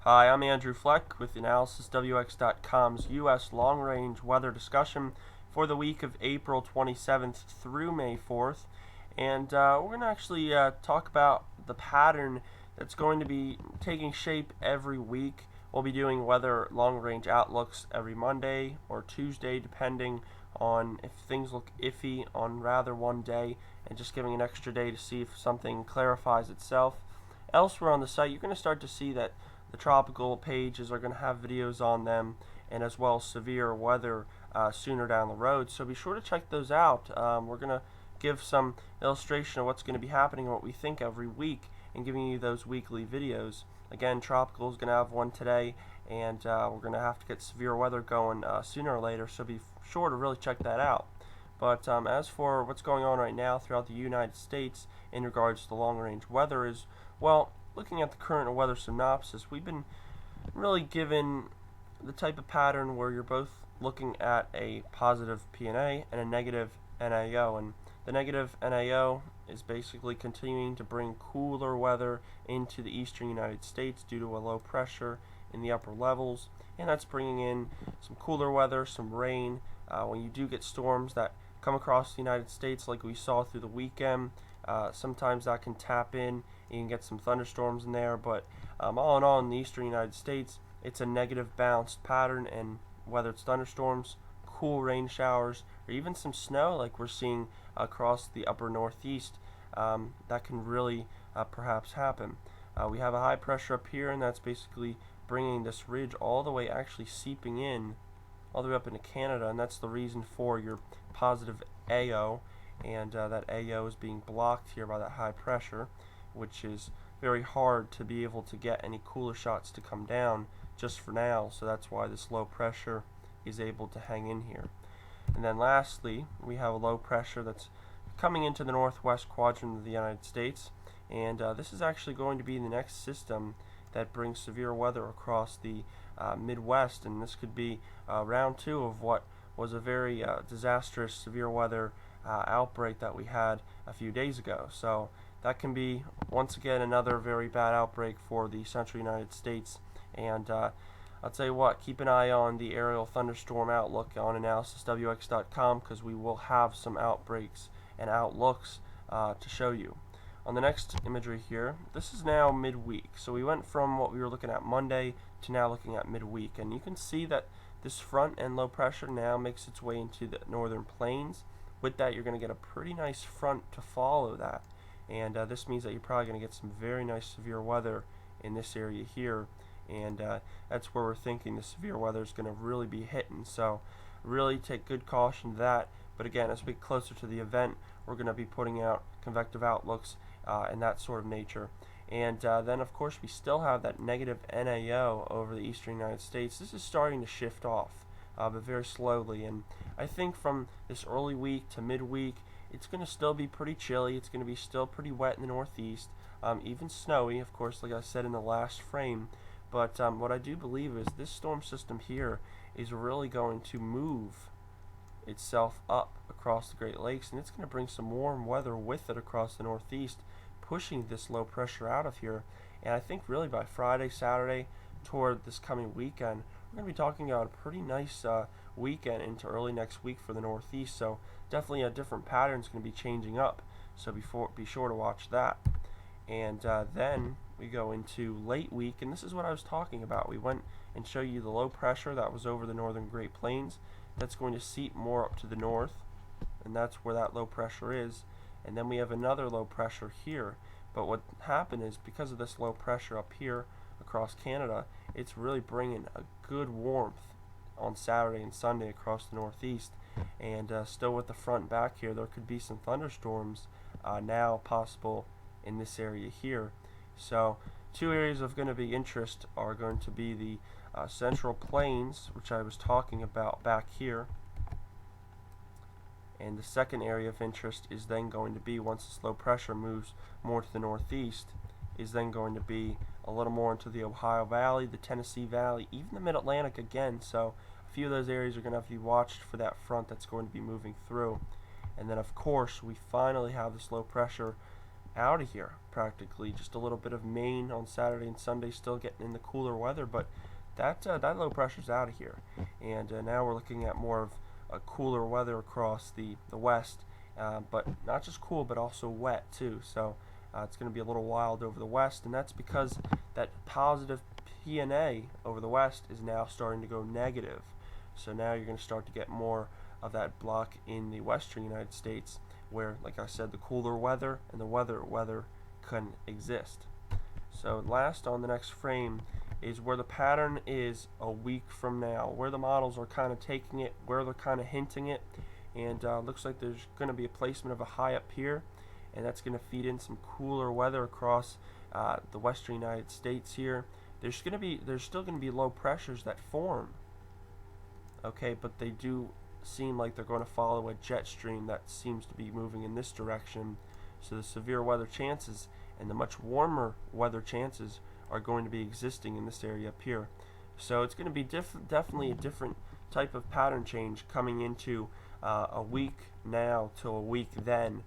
Hi, I'm Andrew Fleck with AnalysisWX.com's U.S. long-range weather discussion for the week of April 27th through May 4th. And we're going to actually talk about the pattern that's going to be taking shape every week. We'll be doing weather long-range outlooks every Monday or Tuesday, depending on if things look iffy on rather one day, and just giving an extra day to see if something clarifies itself. Elsewhere on the site, you're going to start to see that the tropical pages are going to have videos on them, and as well as severe weather sooner down the road. So be sure to check those out. We're going to give some illustration of what's going to be happening and what we think every week, and giving you those weekly videos. Again, tropical is going to have one today, and we're going to have to get severe weather going sooner or later, so be sure to really check that out. But as for what's going on right now throughout the United States in regards to the long-range weather is, well, looking at the current weather synopsis, we've been really given the type of pattern where you're both looking at a positive PNA and a negative NAO. And the negative NAO is basically continuing to bring cooler weather into the eastern United States due to a low pressure in the upper levels, and that's bringing in some cooler weather, some rain. When you do get storms that come across the United States like we saw through the weekend, sometimes that can tap in. You can get some thunderstorms in there, but all in all, in the eastern United States, it's a negative balanced pattern, and whether it's thunderstorms, cool rain showers, or even some snow like we're seeing across the upper northeast, that can really perhaps happen. We have a high pressure up here, and that's basically bringing this ridge all the way, actually seeping in all the way up into Canada, and that's the reason for your positive AO, and that AO is being blocked here by that high pressure, which is very hard to be able to get any cooler shots to come down just for now, so that's why this low pressure is able to hang in here. And then lastly, we have a low pressure that's coming into the northwest quadrant of the United States, and this is actually going to be the next system that brings severe weather across the Midwest, and this could be round two of what was a very disastrous severe weather outbreak that we had a few days ago. So that can be, once again, another very bad outbreak for the central United States. And I'll tell you what, keep an eye on the aerial thunderstorm outlook on AnalysisWX.com, because we will have some outbreaks and outlooks to show you. On the next imagery here, this is now midweek. So we went from what we were looking at Monday to now looking at midweek. And you can see that this front and low pressure now makes its way into the northern plains. With that, you're going to get a pretty nice front to follow that. And this means that you're probably going to get some very nice severe weather in this area here, and that's where we're thinking the severe weather is going to really be hitting. So really take good caution to that. But again, as we get closer to the event, we're going to be putting out convective outlooks and that sort of nature. And then of course we still have that negative NAO over the eastern United States. This is starting to shift off, but very slowly, and I think from this early week to midweek, it's going to still be pretty chilly. It's going to be still pretty wet in the northeast, even snowy, of course, like I said in the last frame. But what I do believe is this storm system here is really going to move itself up across the Great Lakes, and it's going to bring some warm weather with it across the northeast, pushing this low pressure out of here. And I think really by Friday, Saturday, toward this coming weekend, we're going to be talking about a pretty nice weekend into early next week for the northeast. So definitely a different pattern is going to be changing up, so be sure to watch that. And then we go into late week, and this is what I was talking about. We went and showed you the low pressure that was over the northern Great Plains. That's going to seep more up to the north, and that's where that low pressure is. And then we have another low pressure here. But what happened is, because of this low pressure up here across Canada, it's really bringing a good warmth on Saturday and Sunday across the northeast. And still with the front back here, there could be some thunderstorms now possible in this area here. So two areas of going to be interest are going to be the central plains, which I was talking about back here, and the second area of interest is then going to be, once this low pressure moves more to the northeast, is then going to be a little more into the Ohio Valley, the Tennessee Valley, even the Mid-Atlantic again. So a few of those areas are going to have to be watched for that front that's going to be moving through. And then of course we finally have this low pressure out of here practically. Just a little bit of Maine on Saturday and Sunday, still getting in the cooler weather, but that low pressure's out of here, and now we're looking at more of a cooler weather across the west, but not just cool, but also wet too. So it's going to be a little wild over the west, and that's because that positive PNA over the west is now starting to go negative. So now you're going to start to get more of that block in the western United States, where, like I said, the cooler weather and the weather can exist. So last on the next frame is where the pattern is a week from now, where the models are kind of taking it, where they're kind of hinting it, and looks like there's going to be a placement of a high up here, and that's going to feed in some cooler weather across the western United States here. There's still going to be low pressures that form, okay, but they do seem like they're going to follow a jet stream that seems to be moving in this direction. So the severe weather chances and the much warmer weather chances are going to be existing in this area up here. So it's going to be definitely a different type of pattern change coming into a week now to a week then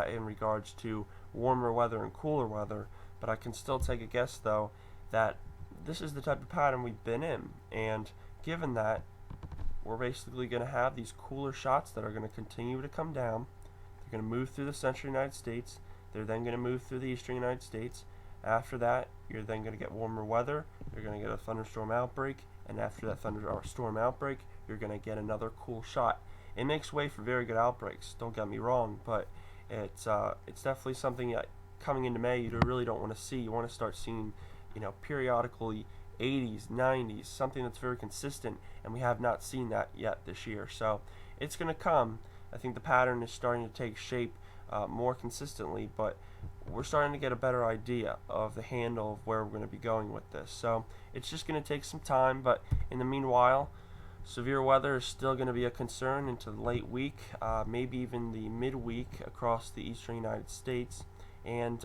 in regards to warmer weather and cooler weather. But I can still take a guess though that this is the type of pattern we've been in, and given that, we're basically going to have these cooler shots that are going to continue to come down. They're going to move through the central United States. They're then going to move through the eastern United States. After that, you're then going to get warmer weather. You're going to get a thunderstorm outbreak, and after that thunderstorm outbreak, you're going to get another cool shot. It makes way for very good outbreaks. Don't get me wrong, but it's definitely something that coming into May you really don't want to see. You want to start seeing, periodically 80s, 90s, something that's very consistent, and we have not seen that yet this year. So it's going to come. I think the pattern is starting to take shape more consistently, but we're starting to get a better idea of the handle of where we're going to be going with this. So it's just going to take some time, but in the meanwhile, severe weather is still going to be a concern into the late week, maybe even the midweek across the eastern United States, and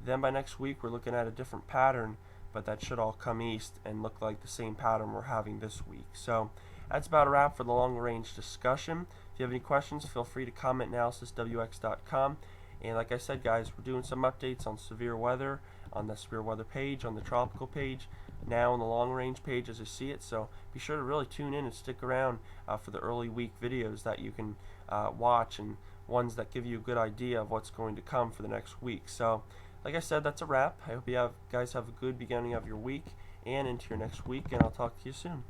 then by next week we're looking at a different pattern, but that should all come east and look like the same pattern we're having this week. So that's about a wrap for the long range discussion. If you have any questions, feel free to comment analysiswx.com. And like I said, guys, we're doing some updates on severe weather on the severe weather page, on the tropical page, now on the long range page as I see it. So be sure to really tune in and stick around for the early week videos that you can watch, and ones that give you a good idea of what's going to come for the next week. So like I said, that's a wrap. I hope you guys have a good beginning of your week and into your next week, and I'll talk to you soon.